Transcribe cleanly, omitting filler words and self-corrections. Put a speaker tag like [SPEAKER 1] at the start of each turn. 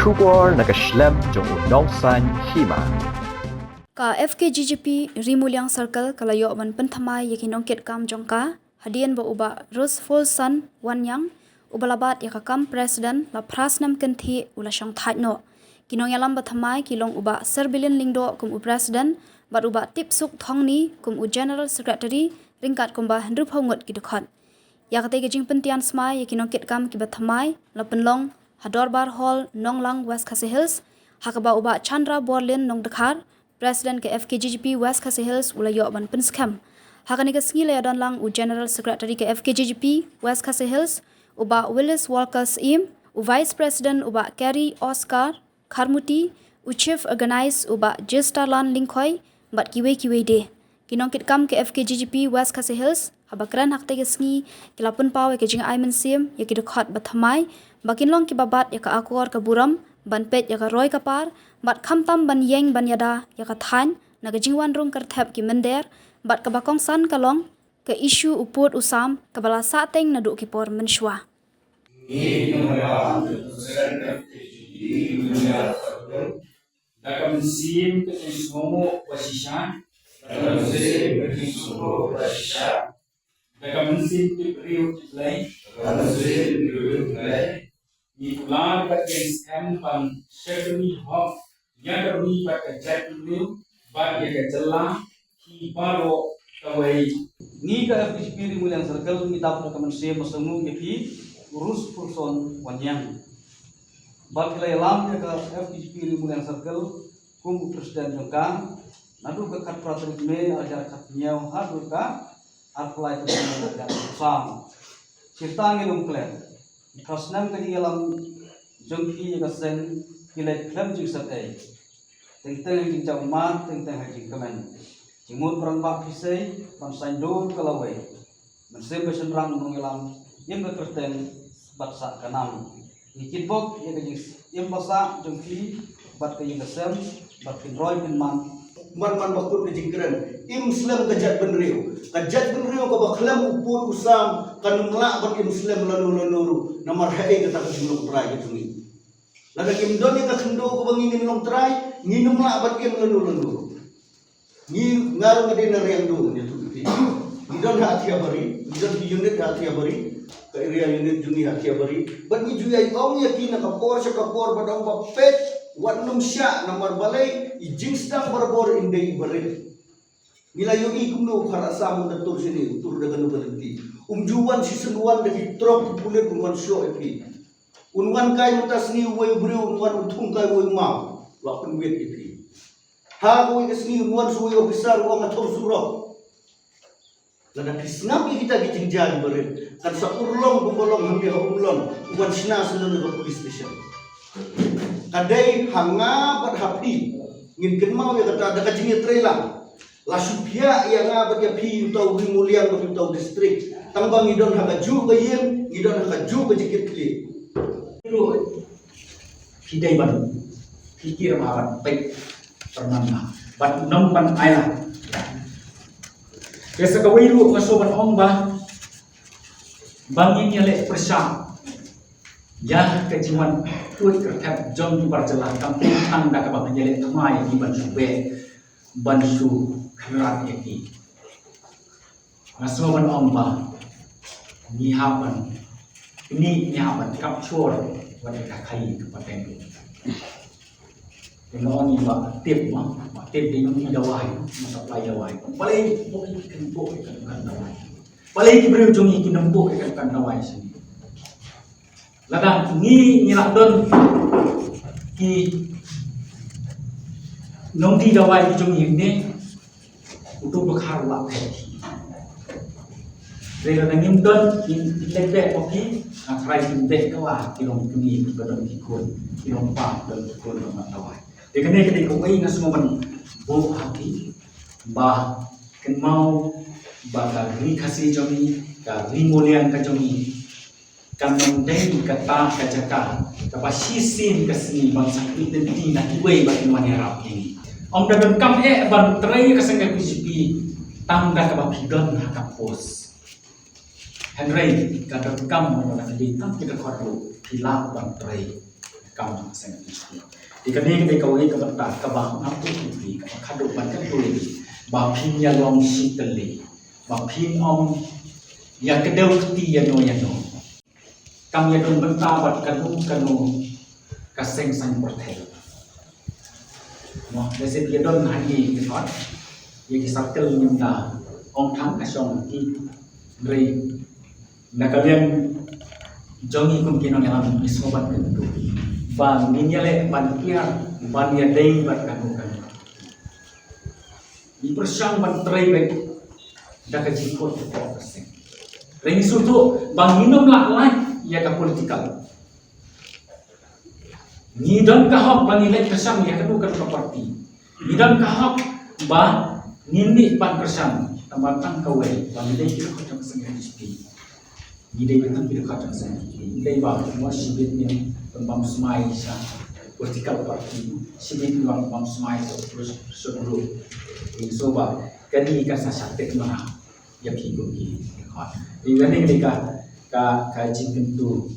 [SPEAKER 1] Shubor nakaslem jong unongsan hima.
[SPEAKER 2] Ka FKGGP Rimuliang Circle kalayo man penthamai yakin ongket kam jongka hadian ba uba Rose Folson Wanyang ubalabat yakakam President la prasnam kenthi ula syang thajno kinong yalam bathamai kilong uba Serbilin Lingdo kum u President bat uba Tipsuk Thongni kum u General Secretary ringkat kumba Hendru Phongot kidukhot yakate gejing pentian smai yakin ongket kam ki bathamai la penlong Hadorbar Hall Nonglang West Khasi Hills hakaba uba Chandra Borlin Nong Dekhar President ke FKGGP West Khasi Hills ulayo ban penskam. Hakani ke sengi le dan lang u General Secretary ke FKGGP West Khasi Hills uba Willis Walker Im, u Vice President uba Kerry Oscar Kharmuti, u Chief Organize uba Jistalan Lingkhoi bat kiwe de. Kinong kit kam ke FKGGP West Khasi Hills habakran hakte ke sengi kilapun paw ke jing Aiman Sim ya kidukhat bathamai bakin long kibabat ya ka akor ka buram ban pet ya ka roy kapar bat khamtam ban yeng ban yada ya ka than na ka jingwan rung karthap ki mender bat ka bakong san kalong ke isu uput usam ka bala sa teng na du ki por menshwa
[SPEAKER 3] Dakam sim ke semua wasishan dakam sim ke semua wasishan dakam sim ke priu lain dakam sim ke priu lain ni ular bagian scam pan shadowni hok yang teruni pada jatuh bagi kejelah hibaro kawai
[SPEAKER 4] ni ka FPP Rimuliang Circle ni dapat rekaman saya masemu yapi urus person wanyang bab hilai lam ya ka FPP Rimuliang Circle kum presiden jongka nadu ka kat pratrik me ajar kat nyau hadu ka apply ke ajar sam cerita ngilum klen khasnam ka dialam jongki ka sen hilai klam jing satai teng-teng jing jaumat teng-teng jing kamen jimut perang bak pisai pan saindor kalawai mersem besenrang nongelam yang bekerten batsa kanam ikit bok ya gajing yang basa jongki bat kaying kesem bat kinroy bin man
[SPEAKER 5] bakut ke jingkran Islam kajat benriu ka baklam upur usam kan melak ban Islam lanu namar hai kata kejuluk prai gitu ni lada kimdon ka khendo ko bangin long trai nginum lak ban kim lanu ni ngaru ngadina riang do nya tu ti idon hatia bari idon unit hatia bari ka area unit juni hatia bari ban ni juyai ong yakin ka por badong ba pet wanum sya namar balai ijing stang barbor indai bari nilayo ikumno kharasa mun datur sini tur dagan berhenti umjuan season 1 dari trop pulet unwan show epi unwan kai mutas ni way bri unwan utung kai way ma wakun wet epi ha ko isni unwan suwe officer wa ngatur surah lada kisnapi kita gijing jari bari kan sa urlong gumbolong hampi umlon unwan sina sunan ke police station kadai hanga bat hapi ngin kenmau ya kata ada kajing trailer la supia yang ngabat ya pi utau Rimuliang ke utau distrik tambang idon haga ju ke yem idon haga ju ke jikit kli
[SPEAKER 6] lu hidai ban pikir mawan baik pernah ban nom ban aila biasa kawai lu ngasoban ong ba bangin ya lek persam ya kejiman tuit kertap jom di barjelah kampung tangga kabah menjelek tamai di ban sube ban su kerat yaki ngasoban ong ba nihaban ini kapsur wanita kai kepada itu. Kalau ni buat tip di mana jawai, masa pelai jawai. Paling boleh ikan jawai. Paling kita berujung ikan nembuk ikan jawai sini. Ladang ni nak don ki nongti jawai ujung ini untuk berkhar lak hati. Dengan ngimdon ilek oki atrai timbe kawa kilong kini badon kikun kilong pa dan kikun matawai dekane kene ko ai ngasmo ban bo hati ba ken mau ba ka ri khasi jomi ka Rimuliang ka jomi kan mendeng kata kajaka ka ba sisin kasni bangsa identiti na kiwe ba inwan harap ini om dadan kam ban trai ka sanga PGP tangga ka ba pidon hakapos Henry kadang kamu adalah kita kordu hilap bantrai kam sang PHP dikane ke kau ke bata ka ba ngam tu PHP ka khadu ban kan tu ba phin ya long sitali ba phin om ya kedau keti ya no kam ya don banta bat kanu ka seng sang portel no dese dia don hani ke thot ye ki circle nyunda ong tham ka song ki rei na kalian jongi kum kinong yang isobat kentu ba ninyale ban kiar ban ya dei bat kanu di persang ban trei baik dak jikot ko persen rei sutu bang minum lai ya ka politikal ni dan kahok bang ilek persang ya kanu ka parti ni dan kahok ba nindi ban persang tamatang kawai bang ilek ki ko tak sengai SPP ni dei betul bila kata saya dei ba semua sibit ni pembam semai sa political party sibit ni pembam semai sa terus sebelum ini soba kani ka sa saktek mana ya ki ko ki ka ini ka jing tentu